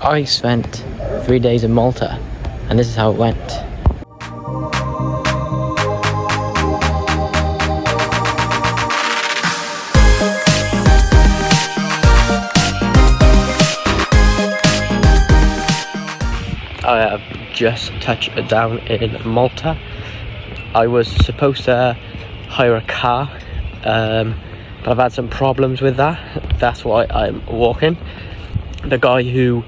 I spent 3 days in Malta, and this is how it went. I have just touched down in Malta. I was supposed to hire a car, but I've had some problems with that. That's why I'm walking. The guy who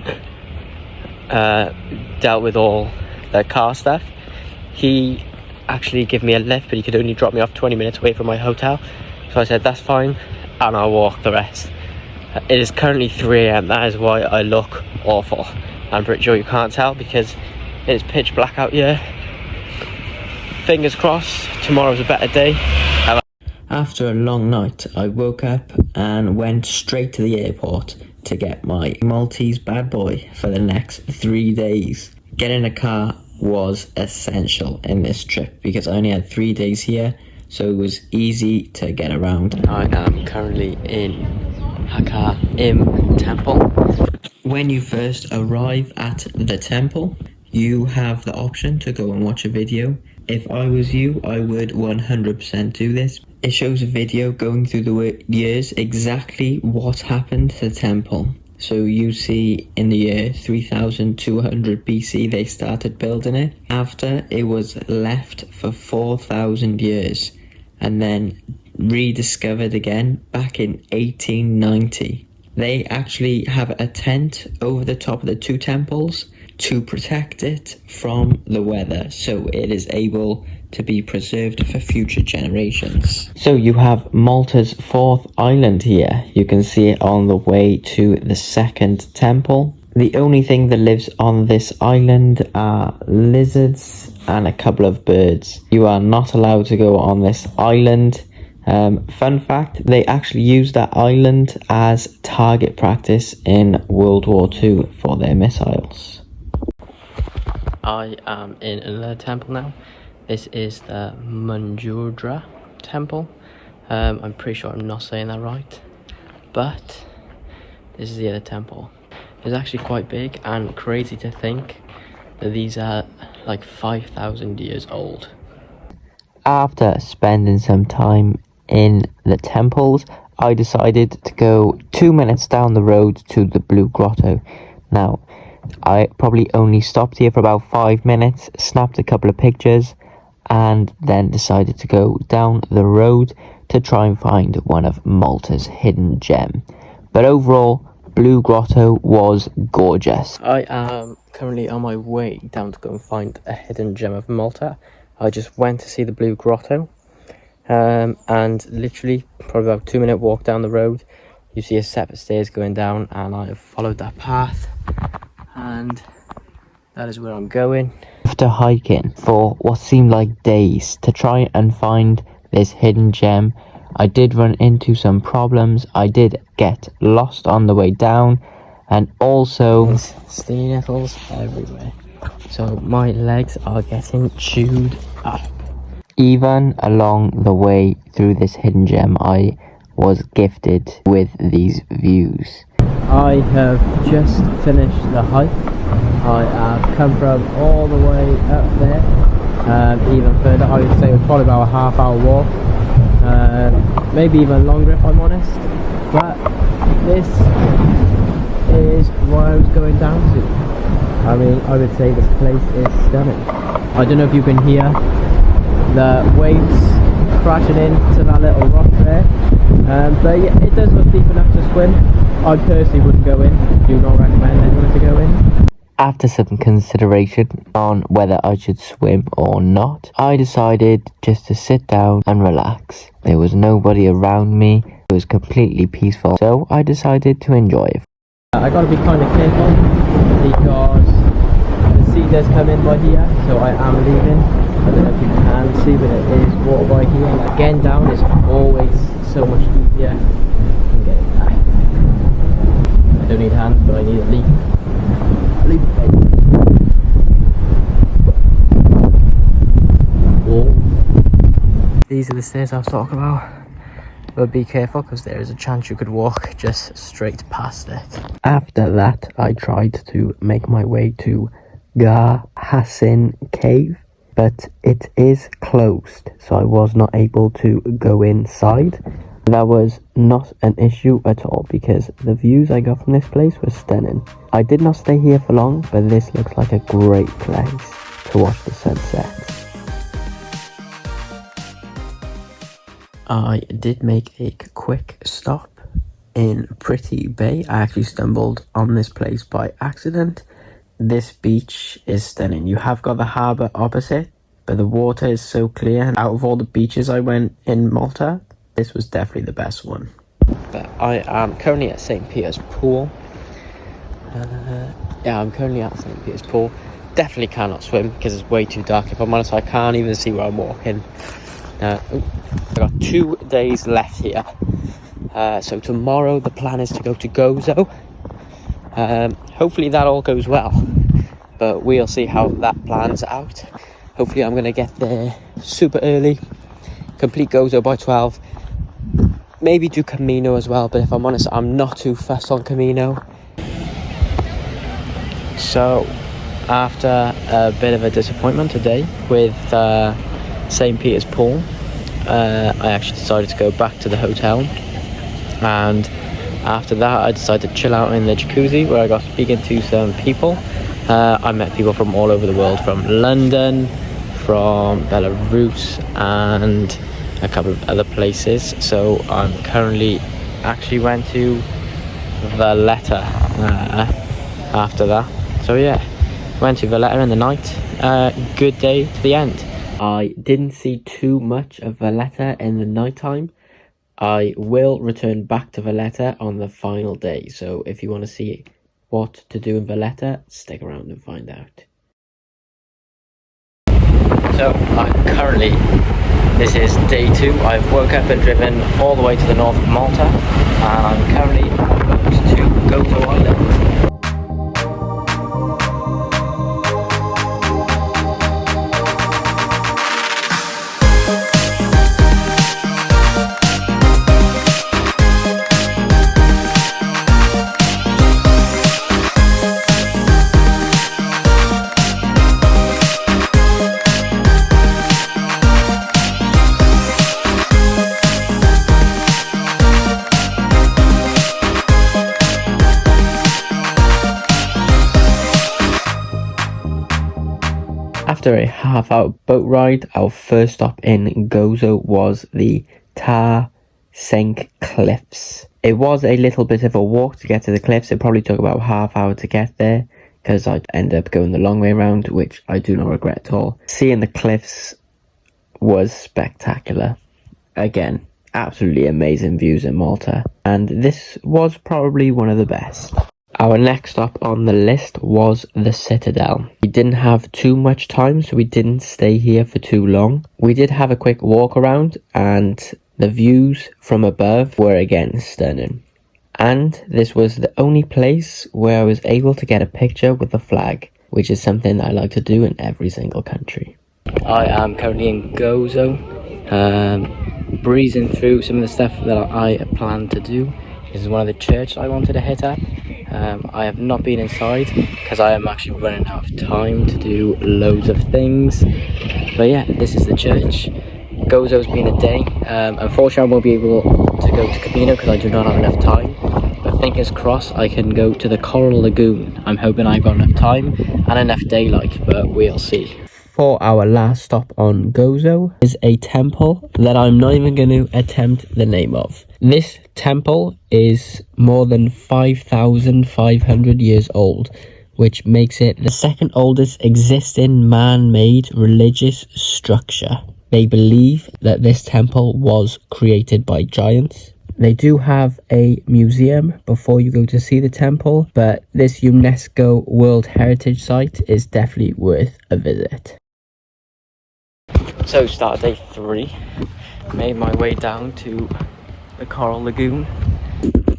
dealt with all the car stuff, he actually gave me a lift, but he could only drop me off 20 minutes away from my hotel. So I said that's fine, and I'll walk the rest. It is currently 3 AM. That is why I look awful. I'm pretty sure you can't tell because it is pitch black out here. Fingers crossed, tomorrow's a better day. After a long night, I woke up and went straight to the airport to get my Maltese bad boy for the next 3 days. Getting a car was essential in this trip because I only had 3 days here, so it was easy to get around. I am currently in Im Temple. When you first arrive at the temple, you have the option to go and watch a video. If I was you, I would 100% do this. It shows a video going through the years exactly what happened to the temple. So you see in the year 3200 BC they started building it. After, it was left for 4,000 years and then rediscovered again back in 1890. They actually have a tent over the top of the two temples to protect it from the weather, so it is able to be preserved for future generations. So you have Malta's 4th island here. You can see it on the way to the 2nd temple. The only thing that lives on this island are lizards and a couple of birds. You are not allowed to go on this island. Fun fact, they actually used that island as target practice in World War II for their missiles. I am in another temple now. This is the Manjurdra temple. I'm pretty sure I'm not saying that right, but this is the other temple. It's actually quite big and crazy to think that these are like 5,000 years old. After spending some time in the temples, I decided to go 2 minutes down the road to the Blue Grotto. Now, I probably only stopped here for about 5 minutes, snapped a couple of pictures, and then decided to go down the road to try and find one of Malta's hidden gem. But overall, Blue Grotto was gorgeous. I am currently on my way down to go and find a hidden gem of Malta. I just went to see the Blue Grotto. And literally probably about 2 minute walk down the road, you see a set of stairs going down, and I have followed that path, and that is where I'm going. After hiking for what seemed like days to try and find this hidden gem, I did run into some problems. I did get lost on the way down, and also stinging nettles everywhere, so my legs are getting chewed up. Even along the way through this hidden gem, I was gifted with these views. I have just finished the hike. I have come from all the way up there, even further. I would say it was probably about a half-hour walk, maybe even longer if I'm honest. But this is what I was going down to. I mean, I would say this place is stunning. I don't know if you can hear the waves crashing into that little rock there, but yeah, it does look deep enough to swim. I personally wouldn't go in. Do not recommend anyone to go in. After some consideration on whether I should swim or not, I decided just to sit down and relax. There was nobody around me. It was completely peaceful, so I decided to enjoy it. I gotta be kind of careful because the sea does come in by here, so I am leaving. I don't know if you can see, but it is water by here. Getting down is always so much easier than getting back. I don't need hands, but I need a leap. Whoa. These are the stairs I was talking about. but be careful because there is a chance you could walk just straight past it. After that, I tried to make my way to Gar Hassin Cave, but it is closed, so I was not able to go inside. That was not an issue at all because the views I got from this place were stunning. I did not stay here for long, but this looks like a great place to watch the sunset. I did make a quick stop in Pretty Bay. I actually stumbled on this place by accident. This beach is stunning. You have got the harbour opposite, but the water is so clear. Out of all the beaches I went in Malta, this was definitely the best one. But I am currently at St. Peter's Pool. I'm currently at St. Peter's Pool. Definitely cannot swim because it's way too dark. If I'm honest, I can't even see where I'm walking. I've got 2 days left here. So tomorrow the plan is to go to Gozo. Hopefully that all goes well, but we'll see how that plans out. Hopefully I'm going to get there super early, complete Gozo by 12, maybe do Camino as well, but if I'm honest, I'm not too fussed on Camino. So after a bit of a disappointment today with St. Peter's Pool, I actually decided to go back to the hotel, and after that I decided to chill out in the jacuzzi where I got speaking to some people. I met people from all over the world, from London, from Belarus and a couple of other places. So I'm currently actually went to Valletta after that. So yeah, went to Valletta in the night. Good day to the end. I didn't see too much of Valletta in the nighttime. I will return back to Valletta on the final day, so if you want to see what to do in Valletta, stick around and find out. So this is day 2. I've woke up and driven all the way to the north of Malta, and I'm currently on boat to Gozo Island. After a half-hour boat ride, our first stop in Gozo was the Tar Senk Cliffs. It was a little bit of a walk to get to the cliffs. It probably took about half hour to get there because I ended up going the long way around, which I do not regret at all. Seeing the cliffs was spectacular. Again, absolutely amazing views in Malta, and this was probably one of the best. Our next stop on the list was the Citadel. We didn't have too much time, so we didn't stay here for too long. We did have a quick walk around, and the views from above were again stunning. And this was the only place where I was able to get a picture with the flag, which is something I like to do in every single country. I am currently in Gozo, breezing through some of the stuff that I plan to do. This is one of the churches I wanted to hit at. I have not been inside because I am actually running out of time to do loads of things. But yeah, this is the church. Gozo's been a day. Unfortunately, I won't be able to go to Camino because I do not have enough time. But fingers crossed I can go to the Coral Lagoon. I'm hoping I've got enough time and enough daylight, but we'll see. For our last stop on Gozo is a temple that I'm not even going to attempt the name of. This temple is more than 5,500 years old, which makes it the second oldest existing man-made religious structure. They believe that this temple was created by giants. They do have a museum before you go to see the temple, but this UNESCO World Heritage Site is definitely worth a visit. So start day 3, made my way down to the Coral Lagoon.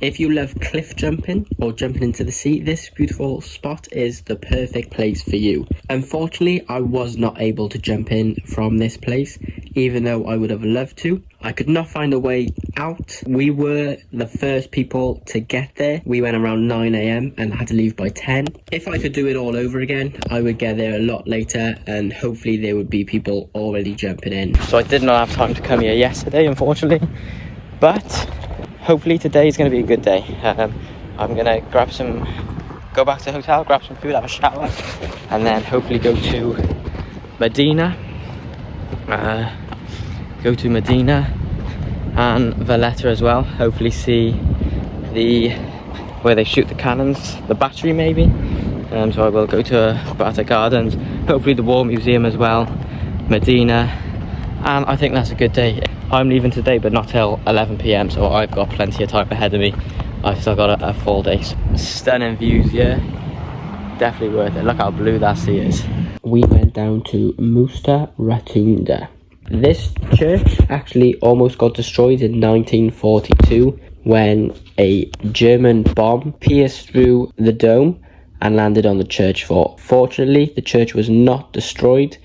If you love cliff jumping or jumping into the sea, this beautiful spot is the perfect place for you. Unfortunately, I was not able to jump in from this place even though I would have loved to. I could not find a way out. We were the first people to get there. We went around 9 a.m. and had to leave by 10. If I could do it all over again, I would get there a lot later, and hopefully there would be people already jumping in. So I did not have time to come here yesterday, unfortunately, but hopefully today is going to be a good day. I'm going to go back to the hotel, grab some food, have a shower, and then hopefully go to Medina. And Valletta as well. Hopefully see where they shoot the cannons, the battery maybe. So I will go to Valletta Gardens, hopefully the War Museum as well, Medina, and I think that's a good day. I'm leaving today, but not till 11 p.m, so I've got plenty of time ahead of me. I've still got a full day. Stunning views here, definitely worth it. Look how blue that sea is. We went down to Musta Ratunda. This church actually almost got destroyed in 1942 when a German bomb pierced through the dome and landed on the church fort. Fortunately, the church was not destroyed,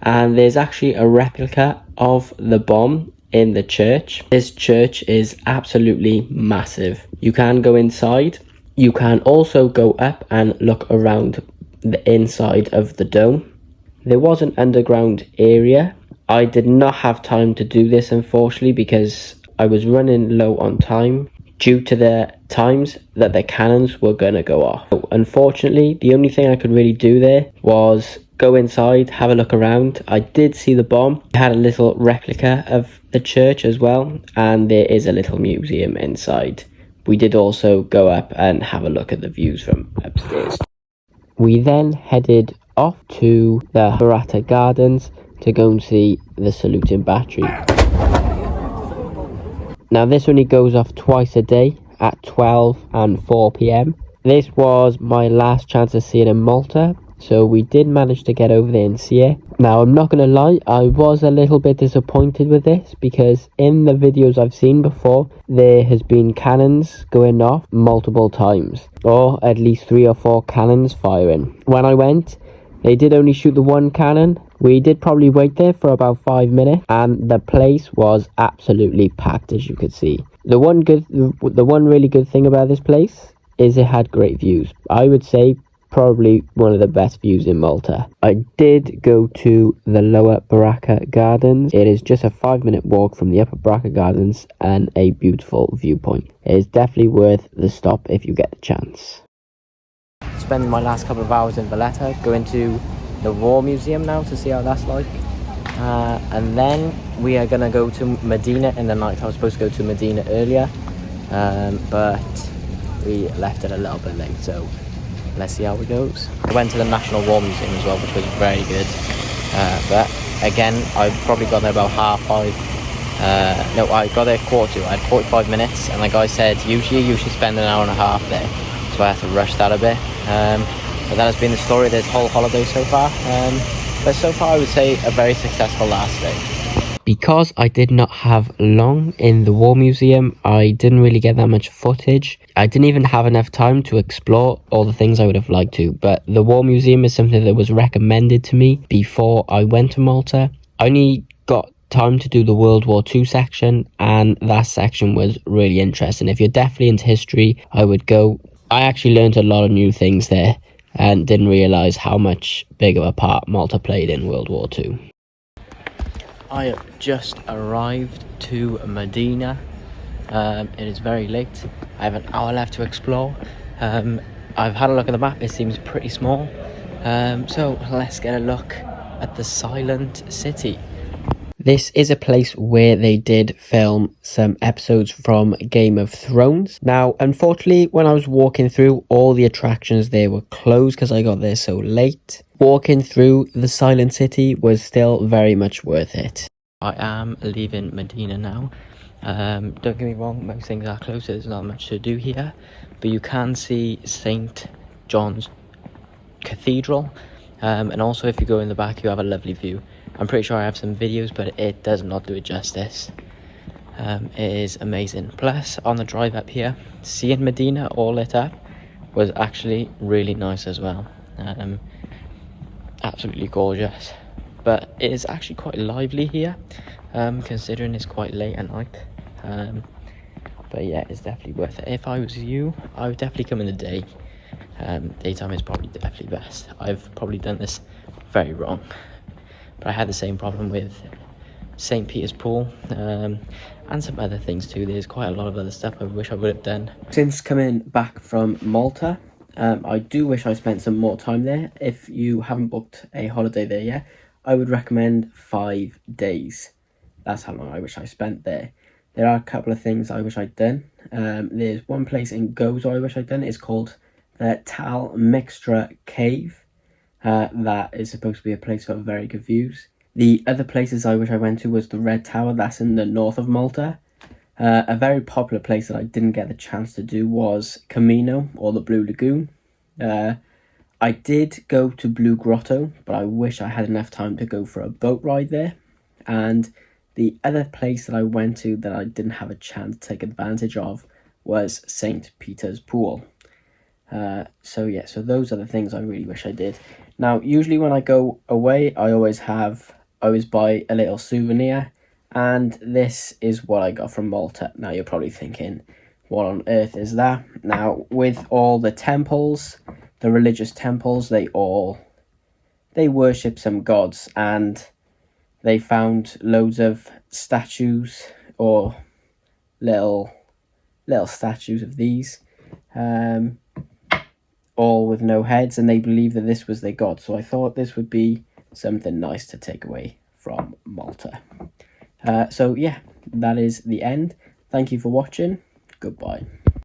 and there's actually a replica of the bomb in the church. This church is absolutely massive. You can go inside. You can also go up and look around the inside of the dome. There was an underground area. I did not have time to do this, unfortunately, because I was running low on time due to the times that the cannons were going to go off. So, unfortunately, the only thing I could really do there was go inside, have a look around. I did see the bomb. I had a little replica of the church as well, and there is a little museum inside. We did also go up and have a look at the views from upstairs. We then headed off to the Valletta Gardens to go and see the saluting battery. Now this only goes off twice a day at 12 and 4 p.m. This was my last chance to see it in Malta, so we did manage to get over there and see it. Now I'm not going to lie, I was a little bit disappointed with this, because in the videos I've seen before, there has been cannons going off multiple times, or at least 3 or 4 cannons firing. When I went, they did only shoot the one cannon. We did probably wait there for about 5 minutes, and the place was absolutely packed, as you could see. The one really good thing about this place is it had great views. I would say probably one of the best views in Malta. I did go to the lower Baracca Gardens. It is just a 5-minute walk from the upper Baracca Gardens and a beautiful viewpoint. It is definitely worth the stop if you get the chance. Spending my last couple of hours in Valletta, going to the War Museum now to see how that's like, and then we are gonna go to Medina in the night. I was supposed to go to Medina earlier, but we left it a little bit late, so let's see how it goes. I went to the National War Museum as well, which was very good, but again I probably got there about 5:30. No, I got there 1:45. I had 45 minutes, and the guy said usually you should spend an hour and a half there, so I had to rush that a bit. But that has been the story of this whole holiday so far. But so far I would say a very successful last day. Because I did not have long in the War Museum, I didn't really get that much footage. I didn't even have enough time to explore all the things I would have liked to. But the War Museum is something that was recommended to me before I went to Malta. I only got time to do the World War II section, and that section was really interesting. If you're definitely into history, I would go. I actually learned a lot of new things there and didn't realise how much big of a part Malta played in World War II. I have just arrived to Medina. It is very late. I have an hour left to explore. I've had a look at the map. It seems pretty small. So let's get a look at the Silent City. This is a place where they did film some episodes from Game of Thrones. Now, unfortunately, when I was walking through, all the attractions there were closed because I got there so late. Walking through the Silent City was still very much worth it. I am leaving Medina now. Don't get me wrong, most things are closed, so there's not much to do here. But you can see St. John's Cathedral. And also, if you go in the back, you have a lovely view. I'm pretty sure I have some videos, but it does not do it justice. It is amazing. Plus, on the drive up here, seeing Medina all lit up was actually really nice as well. Absolutely gorgeous. but it is actually quite lively here, considering it's quite late at night. But yeah, it's definitely worth it. If I was you, I would definitely come in the day. Daytime is probably definitely best. I've probably done this very wrong, but I had the same problem with St. Peter's Pool, and some other things too. There's quite a lot of other stuff I wish I would have done. Since coming back from Malta, I do wish I spent some more time there. If you haven't booked a holiday there yet, I would recommend 5 days. That's how long I wish I spent there. There are a couple of things I wish I'd done. There's one place in Gozo I wish I'd done. It's called the Tal Mixtra Cave. That is supposed to be a place for very good views. The other places I wish I went to was the Red Tower. That's in the north of Malta. A very popular place that I didn't get the chance to do was Camino, or the Blue Lagoon. I did go to Blue Grotto, but I wish I had enough time to go for a boat ride there. And the other place that I went to that I didn't have a chance to take advantage of was St. Peter's Pool. So those are the things I really wish I did. Now, usually when I go away, I always buy a little souvenir, and this is what I got from Malta. Now, you're probably thinking, what on earth is that? Now, with all the temples, the religious temples, they worship some gods, and they found loads of statues, or little statues of these, all with no heads, and they believe that this was their god. So I thought this would be something nice to take away from Malta. So yeah, that is the end. Thank you for watching. Goodbye.